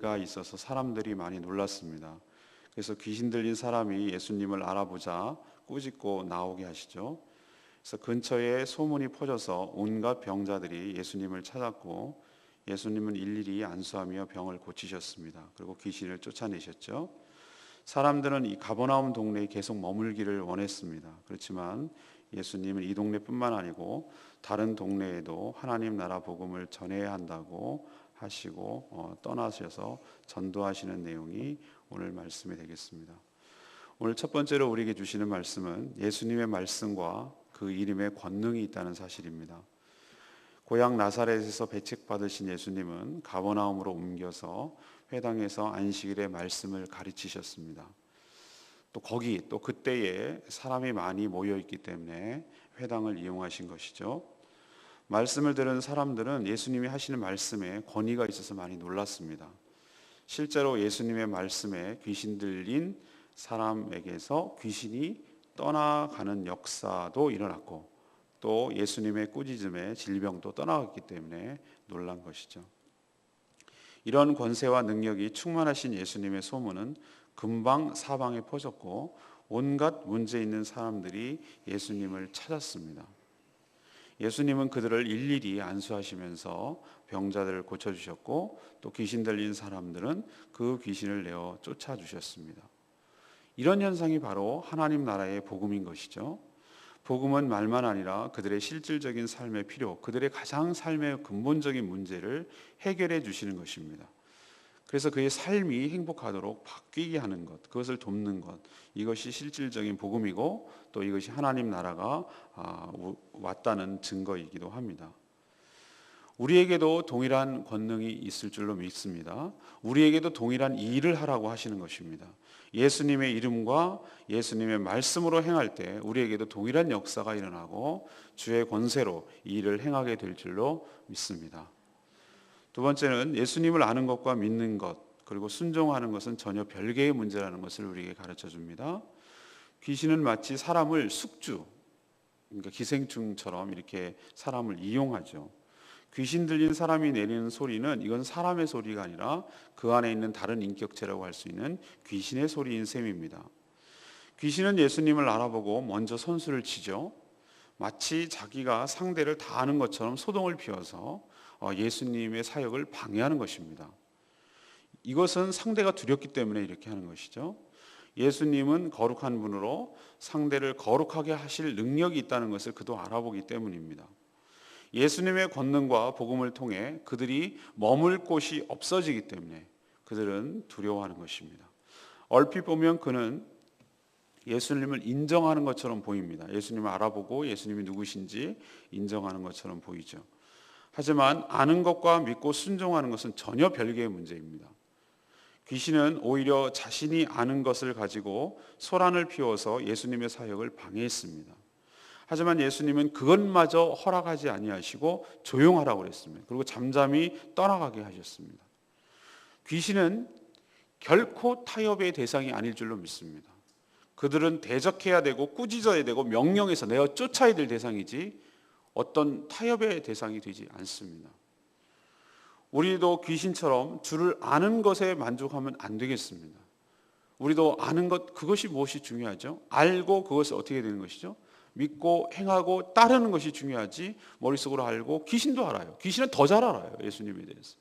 권위가 있어서 사람들이 많이 놀랐습니다. 그래서 귀신 들린 사람이 예수님을 알아보자 꾸짖고 나오게 하시죠. 그래서 근처에 소문이 퍼져서 온갖 병자들이 예수님을 찾았고 예수님은 일일이 안수하며 병을 고치셨습니다. 그리고 귀신을 쫓아내셨죠. 사람들은 이 가버나움 동네에 계속 머물기를 원했습니다. 그렇지만 예수님은 이 동네뿐만 아니고 다른 동네에도 하나님 나라 복음을 전해야 한다고 하시고 떠나셔서 전도하시는 내용이 오늘 말씀이 되겠습니다. 오늘 첫 번째로 우리에게 주시는 말씀은 예수님의 말씀과 그 이름에 권능이 있다는 사실입니다. 고향 나사렛에서 배책받으신 예수님은 가버나움으로 옮겨서 회당에서 안식일에 말씀을 가르치셨습니다. 또 그때에 사람이 많이 모여 있기 때문에 회당을 이용하신 것이죠. 말씀을 들은 사람들은 예수님이 하시는 말씀에 권위가 있어서 많이 놀랐습니다. 실제로 예수님의 말씀에 귀신 들린 사람에게서 귀신이 떠나가는 역사도 일어났고 또 예수님의 꾸짖음에 질병도 떠나갔기 때문에 놀란 것이죠. 이런 권세와 능력이 충만하신 예수님의 소문은 금방 사방에 퍼졌고 온갖 문제 있는 사람들이 예수님을 찾았습니다. 예수님은 그들을 일일이 안수하시면서 병자들을 고쳐주셨고 또 귀신 들린 사람들은 그 귀신을 내어 쫓아주셨습니다. 이런 현상이 바로 하나님 나라의 복음인 것이죠. 복음은 말만 아니라 그들의 실질적인 삶의 필요, 그들의 가장 삶의 근본적인 문제를 해결해 주시는 것입니다. 그래서 그의 삶이 행복하도록 바뀌게 하는 것, 그것을 돕는 것, 이것이 실질적인 복음이고 또 이것이 하나님 나라가 왔다는 증거이기도 합니다. 우리에게도 동일한 권능이 있을 줄로 믿습니다. 우리에게도 동일한 일을 하라고 하시는 것입니다. 예수님의 이름과 예수님의 말씀으로 행할 때 우리에게도 동일한 역사가 일어나고 주의 권세로 이 일을 행하게 될 줄로 믿습니다. 두 번째는 예수님을 아는 것과 믿는 것 그리고 순종하는 것은 전혀 별개의 문제라는 것을 우리에게 가르쳐 줍니다. 귀신은 마치 사람을 숙주, 그러니까 기생충처럼 이렇게 사람을 이용하죠. 귀신 들린 사람이 내리는 소리는 이건 사람의 소리가 아니라 그 안에 있는 다른 인격체라고 할 수 있는 귀신의 소리인 셈입니다. 귀신은 예수님을 알아보고 먼저 선수를 치죠. 마치 자기가 상대를 다 아는 것처럼 소동을 피워서 예수님의 사역을 방해하는 것입니다. 이것은 상대가 두렵기 때문에 이렇게 하는 것이죠. 예수님은 거룩한 분으로 상대를 거룩하게 하실 능력이 있다는 것을 그도 알아보기 때문입니다. 예수님의 권능과 복음을 통해 그들이 머물 곳이 없어지기 때문에 그들은 두려워하는 것입니다. 얼핏 보면 그는 예수님을 인정하는 것처럼 보입니다. 예수님을 알아보고 예수님이 누구신지 인정하는 것처럼 보이죠. 하지만 아는 것과 믿고 순종하는 것은 전혀 별개의 문제입니다. 귀신은 오히려 자신이 아는 것을 가지고 소란을 피워서 예수님의 사역을 방해했습니다. 하지만 예수님은 그것마저 허락하지 아니하시고 조용하라고 그랬습니다. 그리고 잠잠히 떠나가게 하셨습니다. 귀신은 결코 타협의 대상이 아닐 줄로 믿습니다. 그들은 대적해야 되고 꾸짖어야 되고 명령해서 내어 쫓아야 될 대상이지 어떤 타협의 대상이 되지 않습니다. 우리도 귀신처럼 주를 아는 것에 만족하면 안 되겠습니다. 우리도 아는 것, 그것이 무엇이 중요하죠? 알고 그것을 어떻게 되는 것이죠? 믿고 행하고 따르는 것이 중요하지 머릿속으로 알고 귀신도 알아요. 귀신은 더 잘 알아요. 예수님에 대해서.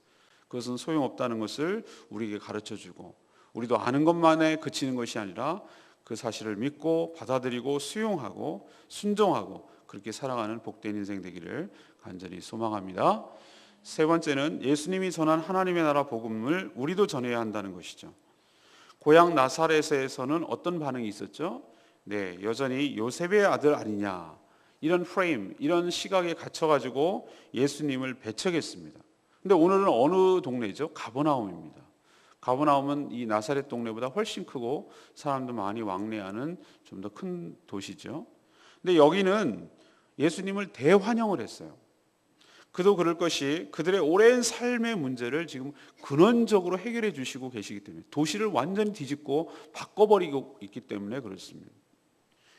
그것은 소용없다는 것을 우리에게 가르쳐주고 우리도 아는 것만에 그치는 것이 아니라 그 사실을 믿고 받아들이고 수용하고 순종하고 그렇게 살아가는 복된 인생 되기를 간절히 소망합니다. 세 번째는 예수님이 전한 하나님의 나라 복음을 우리도 전해야 한다는 것이죠. 고향 나사렛에서는 어떤 반응이 있었죠? 네, 여전히 요셉의 아들 아니냐 이런 프레임, 이런 시각에 갇혀가지고 예수님을 배척했습니다. 근데 오늘은 어느 동네죠? 가버나움입니다. 가버나움은 이 나사렛 동네보다 훨씬 크고 사람도 많이 왕래하는 좀 더 큰 도시죠. 근데 여기는 예수님을 대환영을 했어요. 그도 그럴 것이 그들의 오랜 삶의 문제를 지금 근원적으로 해결해 주시고 계시기 때문에 도시를 완전히 뒤집고 바꿔버리고 있기 때문에 그렇습니다.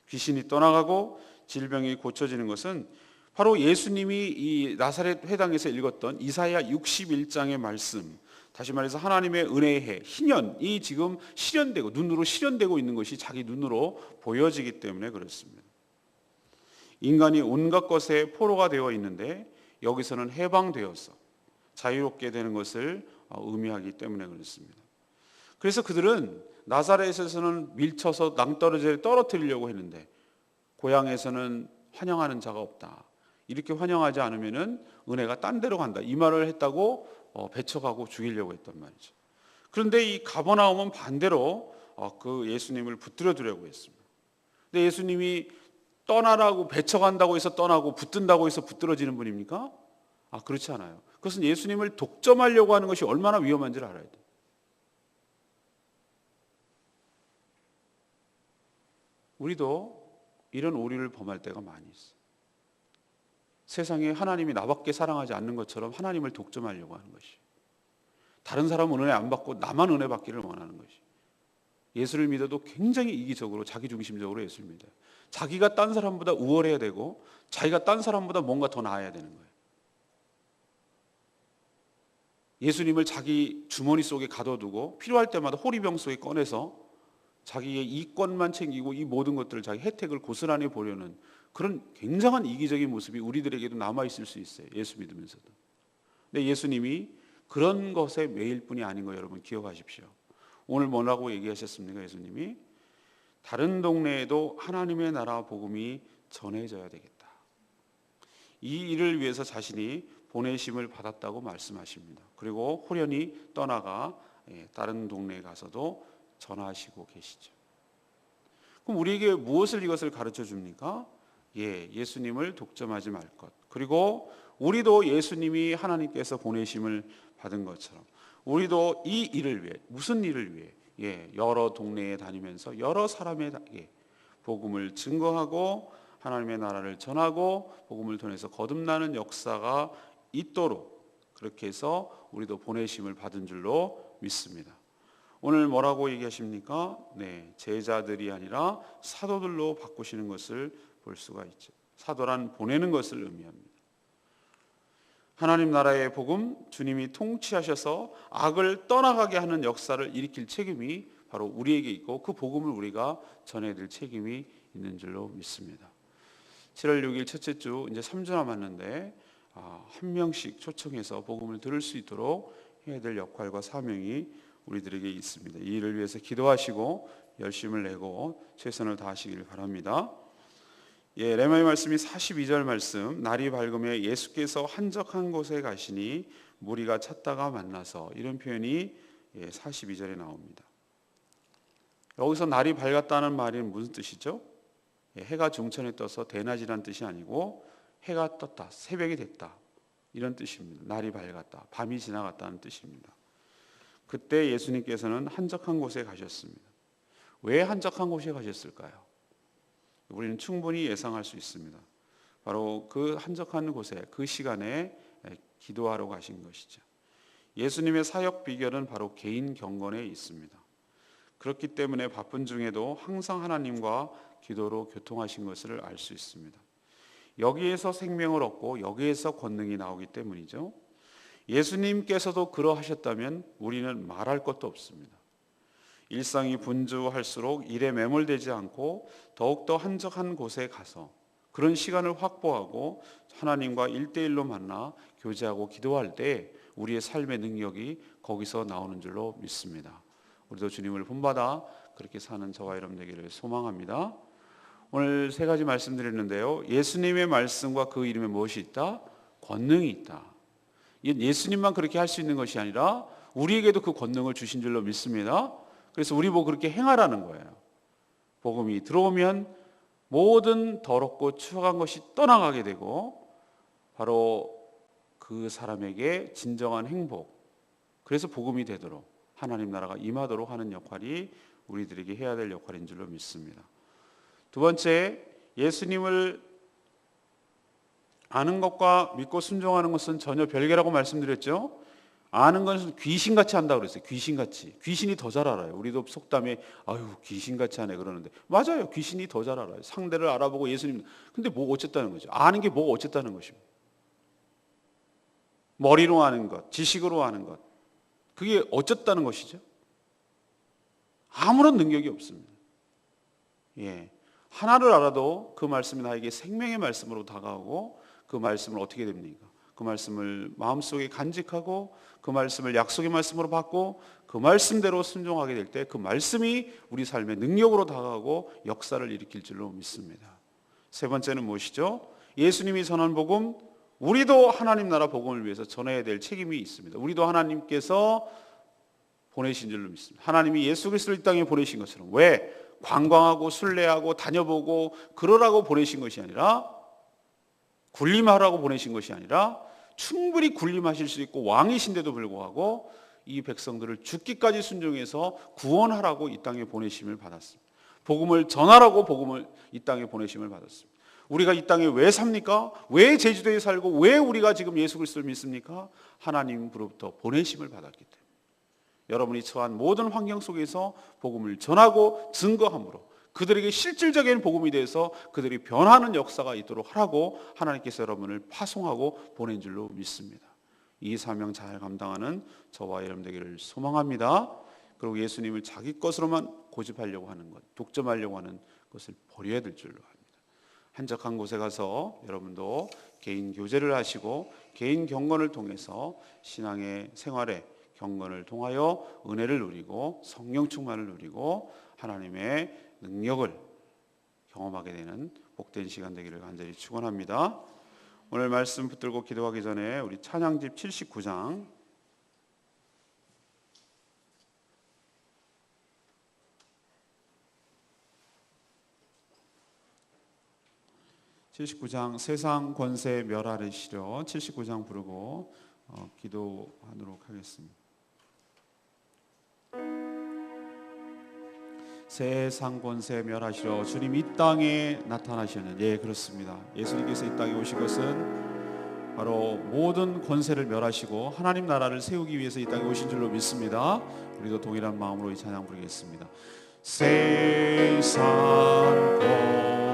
귀신이 떠나가고 질병이 고쳐지는 것은 바로 예수님이 이 나사렛 회당에서 읽었던 이사야 61장의 말씀, 다시 말해서 하나님의 은혜의 해, 희년이 지금 실현되고 눈으로 실현되고 있는 것이 자기 눈으로 보여지기 때문에 그렇습니다. 인간이 온갖 것에 포로가 되어 있는데 여기서는 해방되어서 자유롭게 되는 것을 의미하기 때문에 그렇습니다. 그래서 그들은 나사렛에서는 밀쳐서 낭떠러지에 떨어뜨리려고 했는데 고향에서는 환영하는 자가 없다. 이렇게 환영하지 않으면은 은혜가 딴 데로 간다. 이 말을 했다고 배척하고 죽이려고 했단 말이죠. 그런데 이 가버나움은 반대로 그 예수님을 붙들어 두려고 했습니다. 근데 예수님이 떠나라고 배척한다고 해서 떠나고 붙든다고 해서 붙들어지는 분입니까? 그렇지 않아요. 그것은 예수님을 독점하려고 하는 것이 얼마나 위험한지를 알아야 돼요. 우리도 이런 오류를 범할 때가 많이 있어요. 세상에 하나님이 나밖에 사랑하지 않는 것처럼 하나님을 독점하려고 하는 것이, 다른 사람은 은혜 안 받고 나만 은혜 받기를 원하는 것이, 예수를 믿어도 굉장히 이기적으로 자기중심적으로 예수를 믿어요. 자기가 딴 사람보다 우월해야 되고 자기가 딴 사람보다 뭔가 더 나아야 되는 거예요. 예수님을 자기 주머니 속에 가둬두고 필요할 때마다 호리병 속에 꺼내서 자기의 이권만 챙기고 이 모든 것들을, 자기 혜택을 고스란히 보려는 그런 굉장한 이기적인 모습이 우리들에게도 남아있을 수 있어요. 예수 믿으면서도. 근데 예수님이 그런 것에 매일 뿐이 아닌 거 여러분 기억하십시오. 오늘 뭐라고 얘기하셨습니까? 예수님이 다른 동네에도 하나님의 나라 복음이 전해져야 되겠다. 이 일을 위해서 자신이 보내심을 받았다고 말씀하십니다. 그리고 호련히 떠나가 다른 동네에 가서도 전하시고 계시죠. 그럼 우리에게 무엇을 이것을 가르쳐 줍니까? 예수님을 독점하지 말 것. 그리고 우리도 예수님이 하나님께서 보내심을 받은 것처럼 우리도 이 일을 위해, 무슨 일을 위해? 여러 동네에 다니면서 여러 사람에게 복음을 증거하고 하나님의 나라를 전하고 복음을 통해서 거듭나는 역사가 있도록 그렇게 해서 우리도 보내심을 받은 줄로 믿습니다. 오늘 뭐라고 얘기하십니까? 제자들이 아니라 사도들로 바꾸시는 것을 볼 수가 있죠. 사도란 보내는 것을 의미합니다. 하나님 나라의 복음, 주님이 통치하셔서 악을 떠나가게 하는 역사를 일으킬 책임이 바로 우리에게 있고 그 복음을 우리가 전해드릴 책임이 있는 줄로 믿습니다. 7월 6일 첫째 주 이제 3주 남았는데 한 명씩 초청해서 복음을 들을 수 있도록 해야 될 역할과 사명이 우리들에게 있습니다. 이 일을 위해서 기도하시고 열심을 내고 최선을 다하시길 바랍니다. 레마의 말씀이 42절 말씀, 날이 밝음에 예수께서 한적한 곳에 가시니 무리가 찾다가 만나서, 이런 표현이 42절에 나옵니다. 여기서 날이 밝았다는 말이 무슨 뜻이죠? 해가 중천에 떠서 대낮이란 뜻이 아니고 해가 떴다, 새벽이 됐다, 이런 뜻입니다. 날이 밝았다, 밤이 지나갔다는 뜻입니다. 그때 예수님께서는 한적한 곳에 가셨습니다. 왜 한적한 곳에 가셨을까요? 우리는 충분히 예상할 수 있습니다. 바로 그 한적한 곳에, 그 시간에 기도하러 가신 것이죠. 예수님의 사역 비결은 바로 개인 경건에 있습니다. 그렇기 때문에 바쁜 중에도 항상 하나님과 기도로 교통하신 것을 알 수 있습니다. 여기에서 생명을 얻고 여기에서 권능이 나오기 때문이죠. 예수님께서도 그러하셨다면 우리는 말할 것도 없습니다. 일상이 분주할수록 일에 매몰되지 않고 더욱더 한적한 곳에 가서 그런 시간을 확보하고 하나님과 1대1로 만나 교제하고 기도할 때 우리의 삶의 능력이 거기서 나오는 줄로 믿습니다. 우리도 주님을 본받아 그렇게 사는 저와 여러분 되기를 소망합니다. 오늘 세 가지 말씀드렸는데요. 예수님의 말씀과 그 이름에 무엇이 있다? 권능이 있다. 예수님만 그렇게 할 수 있는 것이 아니라 우리에게도 그 권능을 주신 줄로 믿습니다. 그래서 우리 보고 그렇게 행하라는 거예요. 복음이 들어오면 모든 더럽고 추악한 것이 떠나가게 되고 바로 그 사람에게 진정한 행복, 그래서 복음이 되도록 하나님 나라가 임하도록 하는 역할이 우리들에게 해야 될 역할인 줄로 믿습니다. 두 번째, 예수님을 아는 것과 믿고 순종하는 것은 전혀 별개라고 말씀드렸죠. 아는 것은 귀신같이 한다고 그랬어요. 귀신같이. 귀신이 더 잘 알아요. 우리도 속담에 귀신같이 하네 그러는데 맞아요. 귀신이 더 잘 알아요. 상대를 알아보고 예수님. 근데 뭐 어쨌다는 거죠. 아는 게 뭐가 어쨌다는 것입니다. 머리로 아는 것, 지식으로 아는 것, 그게 어쨌다는 것이죠? 아무런 능력이 없습니다. 하나를 알아도 그 말씀이 나에게 생명의 말씀으로 다가오고, 그 말씀을 어떻게 됩니까? 그 말씀을 마음속에 간직하고 그 말씀을 약속의 말씀으로 받고 그 말씀대로 순종하게 될 때 그 말씀이 우리 삶의 능력으로 다가오고 역사를 일으킬 줄로 믿습니다. 세 번째는 무엇이죠? 예수님이 전한 복음, 우리도 하나님 나라 복음을 위해서 전해야 될 책임이 있습니다. 우리도 하나님께서 보내신 줄로 믿습니다. 하나님이 예수 그리스도를 이 땅에 보내신 것처럼, 왜? 관광하고 순례하고 다녀보고 그러라고 보내신 것이 아니라, 군림하라고 보내신 것이 아니라, 충분히 군림하실 수 있고 왕이신데도 불구하고 이 백성들을 죽기까지 순종해서 구원하라고 이 땅에 보내심을 받았습니다. 복음을 전하라고 복음을 이 땅에 보내심을 받았습니다. 우리가 이 땅에 왜 삽니까? 왜 제주도에 살고 왜 우리가 지금 예수 그리스도를 믿습니까? 하나님으로부터 보내심을 받았기 때문에. 여러분이 처한 모든 환경 속에서 복음을 전하고 증거함으로 그들에게 실질적인 복음이 돼서 그들이 변하는 역사가 있도록 하라고 하나님께서 여러분을 파송하고 보낸 줄로 믿습니다. 이 사명 잘 감당하는 저와 여러분 되기를 소망합니다. 그리고 예수님을 자기 것으로만 고집하려고 하는 것, 독점하려고 하는 것을 버려야 될 줄로 합니다. 한적한 곳에 가서 여러분도 개인 교제를 하시고 개인 경건을 통해서 신앙의 생활에 경건을 통하여 은혜를 누리고 성령 충만을 누리고 하나님의 능력을 경험하게 되는 복된 시간 되기를 간절히 축원합니다. 오늘 말씀 붙들고 기도하기 전에 우리 찬양집 79장 79장 세상 권세 멸하리시려 79장 부르고 기도하도록 하겠습니다. 세상 권세 멸하시러 주님 이 땅에 나타나시는, 예, 그렇습니다. 예수님께서 이 땅에 오신 것은 바로 모든 권세를 멸하시고 하나님 나라를 세우기 위해서 이 땅에 오신 줄로 믿습니다. 우리도 동일한 마음으로 이 찬양 부르겠습니다. 세상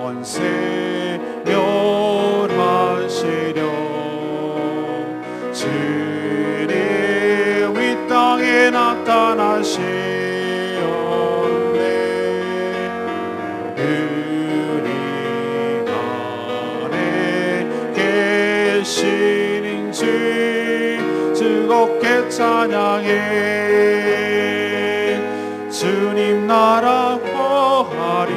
권세 멸하시려 주님 이 땅에 나타나시 즐겁게 찬양해 주님 나라 거하리.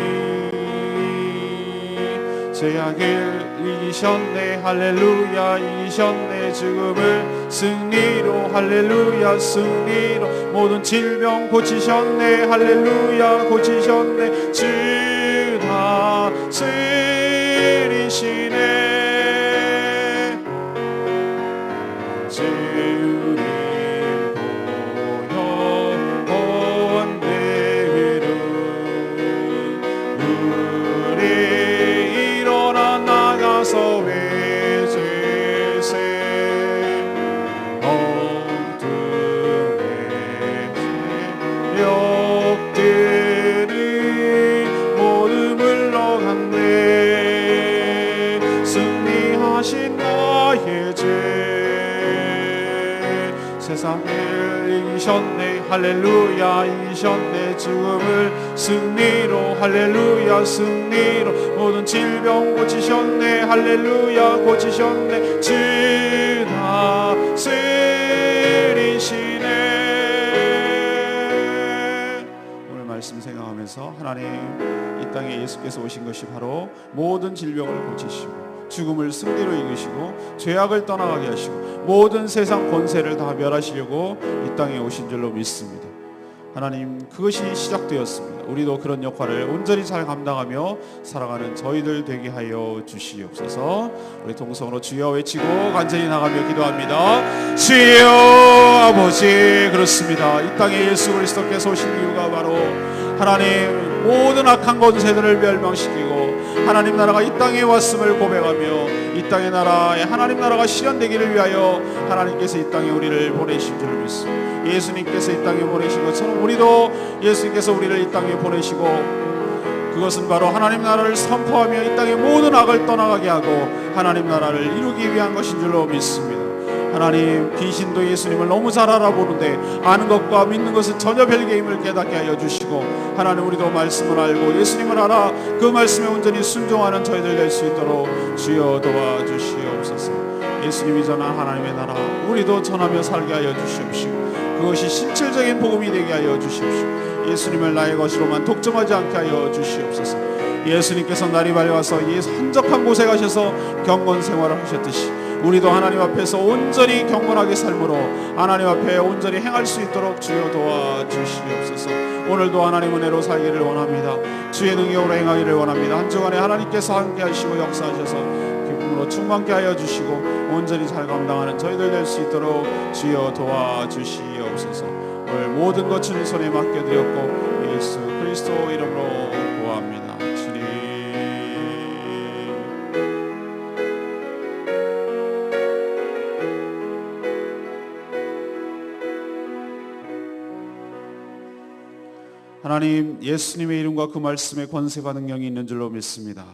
죄악을 이기셨네 할렐루야 이기셨네 죽음을 승리로 할렐루야 승리로 모든 질병 고치셨네 할렐루야 고치셨네 주 다스리시네 주님 보여 본대로 우리 일어나 나가서 외제세 어둠의 세력들이 모두 물러갔네 승리하신 나의 죄 세상을 이기셨네 할렐루야 이기셨네 죽음을 승리로 할렐루야 승리로 모든 질병 고치셨네 할렐루야 고치셨네 주 다스리시네. 오늘 말씀 생각하면서 하나님 이 땅에 예수께서 오신 것이 바로 모든 질병을 고치시고 죽음을 승리로 이기시고 죄악을 떠나가게 하시고 모든 세상 권세를 다 멸하시려고 이 땅에 오신 줄로 믿습니다. 하나님 그것이 시작되었습니다. 우리도 그런 역할을 온전히 잘 감당하며 살아가는 저희들 되게 하여 주시옵소서. 우리 동성으로 주여 외치고 간절히 나가며 기도합니다. 주여 아버지 그렇습니다. 이 땅에 예수 그리스도께서 오신 이유가 바로 하나님 모든 악한 권세들을 멸망시키고 하나님 나라가 이 땅에 왔음을 고백하며 이 땅의 나라에 하나님 나라가 실현되기를 위하여 하나님께서 이 땅에 우리를 보내신 줄 믿습니다. 예수님께서 이 땅에 보내신 것처럼 우리도 예수님께서 우리를 이 땅에 보내시고 그것은 바로 하나님 나라를 선포하며 이 땅의 모든 악을 떠나가게 하고 하나님 나라를 이루기 위한 것인 줄로 믿습니다. 하나님, 귀신도 예수님을 너무 잘 알아보는데 아는 것과 믿는 것은 전혀 별개임을 깨닫게 하여 주시고, 하나님, 우리도 말씀을 알고 예수님을 알아 그 말씀에 온전히 순종하는 저희들 될 수 있도록 주여 도와주시옵소서. 예수님이 전한 하나님의 나라 우리도 전하며 살게 하여 주시옵시고, 그것이 실질적인 복음이 되게 하여 주시옵시고, 예수님을 나의 것으로만 독점하지 않게 하여 주시옵소서. 예수님께서 날이 밝아서 한적한 곳에 가셔서 경건 생활을 하셨듯이 우리도 하나님 앞에서 온전히 경건하게 삶으로 하나님 앞에 온전히 행할 수 있도록 주여 도와주시옵소서. 오늘도 하나님 은혜로 살기를 원합니다. 주의 능력으로 행하기를 원합니다. 한 주간에 하나님께서 함께 하시고 역사하셔서 기쁨으로 충만케 하여 주시고 온전히 잘 감당하는 저희들 될 수 있도록 주여 도와주시옵소서. 오늘 모든 것 주님 손에 맡겨드렸고 예수 그리스도 이름으로 구합니다. 주님. 하나님, 예수님의 이름과 그 말씀에 권세가 능력이 있는 줄로 믿습니다.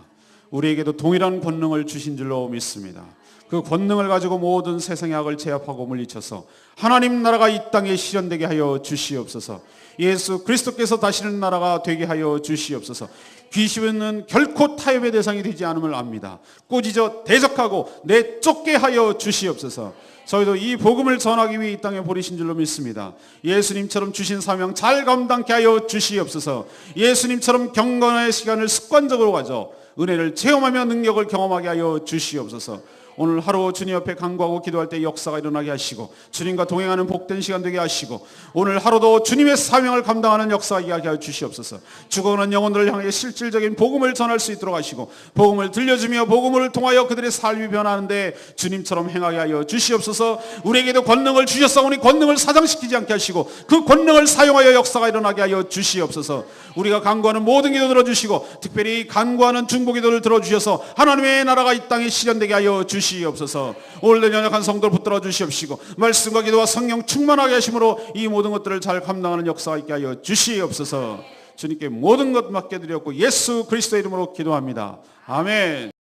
우리에게도 동일한 권능을 주신 줄로 믿습니다. 그 권능을 가지고 모든 세상의 악을 제압하고 물리쳐서 하나님 나라가 이 땅에 실현되게 하여 주시옵소서. 예수 그리스도께서 다시는 나라가 되게 하여 주시옵소서. 귀신은 결코 타협의 대상이 되지 않음을 압니다. 꾸짖어 대적하고 내쫓게 하여 주시옵소서. 저희도 이 복음을 전하기 위해 이 땅에 보내신 줄로 믿습니다. 예수님처럼 주신 사명 잘 감당케 하여 주시옵소서. 예수님처럼 경건의 시간을 습관적으로 가져 은혜를 체험하며 능력을 경험하게 하여 주시옵소서. 오늘 하루 주님 앞에 간구하고 기도할 때 역사가 일어나게 하시고 주님과 동행하는 복된 시간 되게 하시고 오늘 하루도 주님의 사명을 감당하는 역사가 이야기하여 주시옵소서. 죽어가는 영혼들을 향해 실질적인 복음을 전할 수 있도록 하시고 복음을 들려주며 복음을 통하여 그들의 삶이 변하는데 주님처럼 행하게 하여 주시옵소서. 우리에게도 권능을 주셨사오니 권능을 사장시키지 않게 하시고 그 권능을 사용하여 역사가 일어나게 하여 주시옵소서. 우리가 간구하는 모든 기도 들어주시고 특별히 간구하는 중보기도를 들어주셔서 하나님의 나라가 이 땅에 실현되게 하여 주시옵소서. 오늘도 연약한 성도를 붙들어 주시옵시고 말씀과 기도와 성령 충만하게 하심으로 이 모든 것들을 잘 감당하는 역사가 있게 하여 주시옵소서. 주님께 모든 것 맡겨드렸고 예수 그리스도의 이름으로 기도합니다. 아멘.